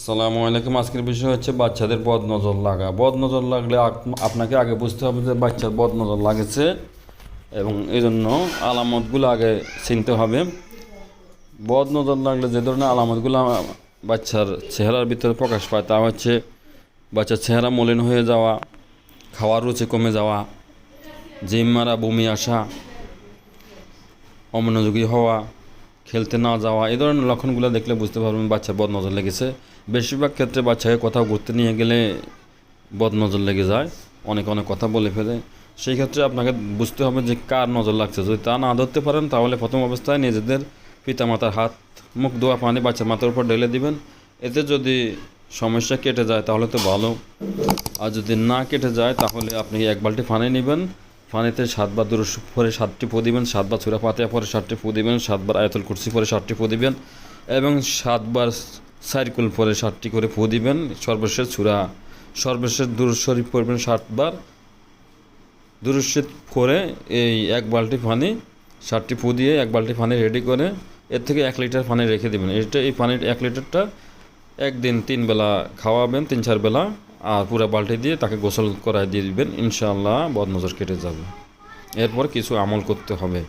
আসসালামু আলাইকুম। আজকের বিষয় হচ্ছে বাচ্চাদের বদনজর লাগা। বদনজর লাগলে আপনাকে আগে বুঝতে হবে যে বাচ্চার বদনজর লাগেছে, এবং এই জন্য আলামতগুলো আগে চিনতে হবে। বদনজর লাগলে যে ধরনের আলামতগুলো বাচ্চার চেহারার ভিতরে প্রকাশ পায় তা হচ্ছে বাচ্চার চেহারা মলিন হয়ে যাওয়া, খাওয়ার রুচি কমে যাওয়া, জিম মারা, বমি আসা, অমনোযোগী হওয়া, খেলতে না যাওয়া। এই ধরনের লক্ষণগুলো দেখলে বুঝতে পারবেন বাচ্চার বদনজর লেগেছে। বেশিরভাগ ক্ষেত্রে বাচ্চাকে কোথাও ঘুরতে নিয়ে গেলে বদনজর লেগে যায়, অনেক অনেক কথা বলে ফেলে। সেই ক্ষেত্রে আপনাকে বুঝতে হবে যে কার নজর লাগছে। যদি তা না ধরতে পারেন তাহলে প্রথম অবস্থায় নিজেদের পিতামাতার হাত মুখ ধোয়া পানি বাচ্চার মাথার উপর ঢেলে দিবেন। এতে যদি সমস্যা কেটে যায় তাহলে তো ভালো, আর যদি না কেটে যায় তাহলে আপনি এক বালতি পানি নেবেন, পানিতে 7 বার দুরূদ পরে 7টি ফু দিবেন, 7 বার সূরা ফাতিহা পরে 7টি ফু দিবেন, 7 বার আয়াতুল কুরসি পরে 7টি ফু দিবেন, এবং 7 বার সাইরকুল পরে 7টি করে ফু দিবেন। সর্বশেষ দুরূদ শরীফ পড়বেন 7 বার। দুরূদ শরীফ করে এই এক বালতি পানি 7টি ফু দিয়ে এক বালতি পানি রেডি করে এর থেকে 1 লিটার পানি রেখে দেবেন। এই পানির 1 লিটারটা একদিন 3 বেলা খাওয়াবেন, 3-4 বেলা, আর পুরো বালতি দিয়ে তাকে গোসল করায় দিয়ে দিবেন। ইনশাআল্লাহ বদনজর কেটে যাবে। এরপর কিছু আমল করতে হবে।